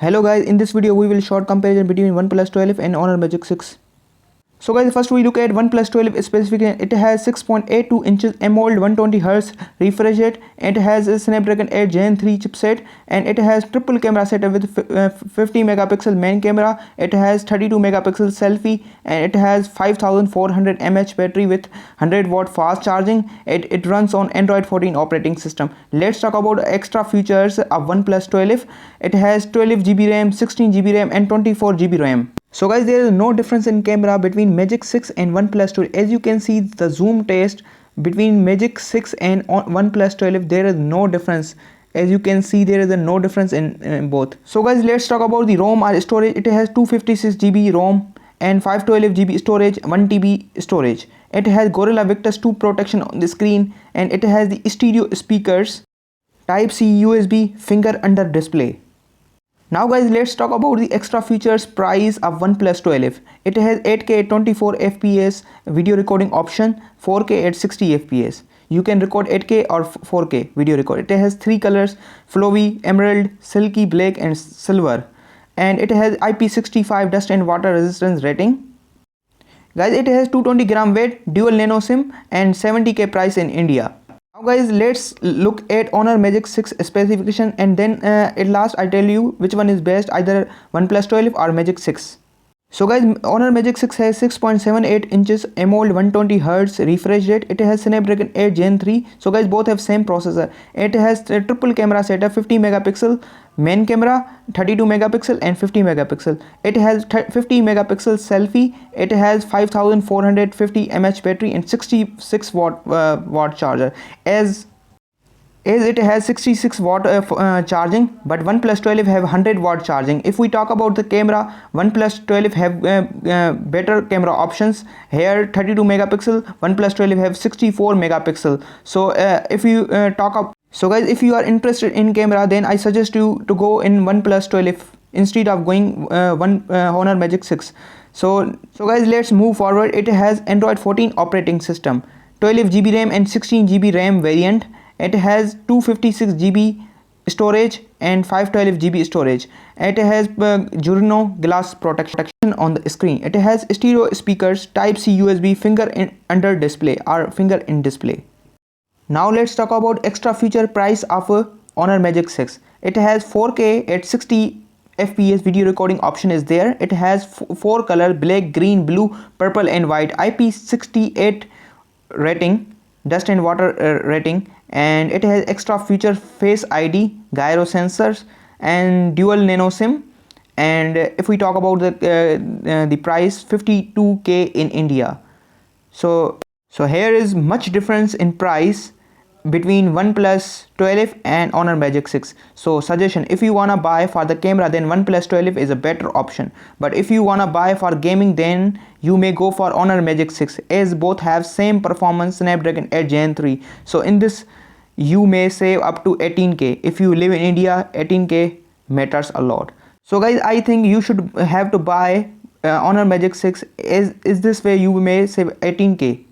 Hello guys, in this video we will short comparison between OnePlus 12 and Honor Magic 6. So guys, first we look at OnePlus 12 specification. It has 6.82 inches AMOLED 120Hz refresh rate. It has a Snapdragon 8 Gen 3 chipset, and it has triple camera setup with 50 megapixel main camera. It has 32 megapixel selfie, and it has 5400 mAh battery with 100 watt fast charging. It runs on Android 14 operating system. Let's talk about extra features of OnePlus 12. It has 12 GB RAM, 16 GB RAM, and 24 GB RAM. So guys, there is no difference in camera between Magic 6 and OnePlus 12. As you can see, the zoom test between Magic 6 and OnePlus 12, there is no difference. As you can see, there is no difference in both. So guys, let's talk about the ROM or storage. It has 256 GB ROM and 512 GB storage, 1 TB storage. It has Gorilla Victus 2 protection on the screen, and it has the stereo speakers, Type-C USB, finger under display. Now guys, let's talk about the extra features price of OnePlus 12. It has 8K 24 FPS video recording option, 4K at 60 FPS. You can record 8K or 4K video record. It has 3 colors: flowy, emerald, silky black, and silver. And it has IP65 dust and water resistance rating. Guys, it has 220 gram weight, dual nano SIM, and 70K price in India. Now guys, let's look at Honor Magic 6 specification, and then at last I tell you which one is best, either OnePlus 12 or Magic 6. So guys, Honor Magic 6 has 6.78 inches AMOLED 120Hz refresh rate. It has Snapdragon 8 Gen 3. So guys, both have same processor. It has a triple camera setup, 50 megapixel main camera, 32 megapixel, and 50 megapixel. It has 50 megapixel selfie. It has 5450 mAh battery and 66 watt charger. As it has 66 watt charging, but OnePlus 12 have 100 watt charging. If we talk about the camera, OnePlus 12 have better camera options. Here 32 megapixel, OnePlus 12 have 64 megapixel. So so guys, if you are interested in camera, then I suggest you to go in OnePlus 12 instead of going Honor Magic 6. So guys, let's move forward. It has Android 14 operating system, 12 GB RAM and 16 GB RAM variant. It has 256 GB storage and 512 GB storage. It has Jurno glass protection on the screen. It has stereo speakers, Type-C USB, finger under display or finger in display. Now let's talk about extra feature price of Honor Magic 6. It has 4K at 60 FPS video recording option is there. It has 4 color: black, green, blue, purple, and white. IP68 rating, dust and water rating, and it has extra feature Face ID, gyro sensors, and dual nano SIM. And if we talk about the price, 52K in India. So here is much difference in price between OnePlus 12 and Honor Magic 6. So suggestion, if you wanna buy for the camera, then OnePlus 12 is a better option. But if you wanna buy for gaming, then you may go for Honor Magic 6, as both have same performance, Snapdragon 8 Gen 3. So in this you may save up to 18K. If you live in India, 18K matters a lot. So guys, I think you should have to buy Honor Magic 6. Is this way you may save 18K.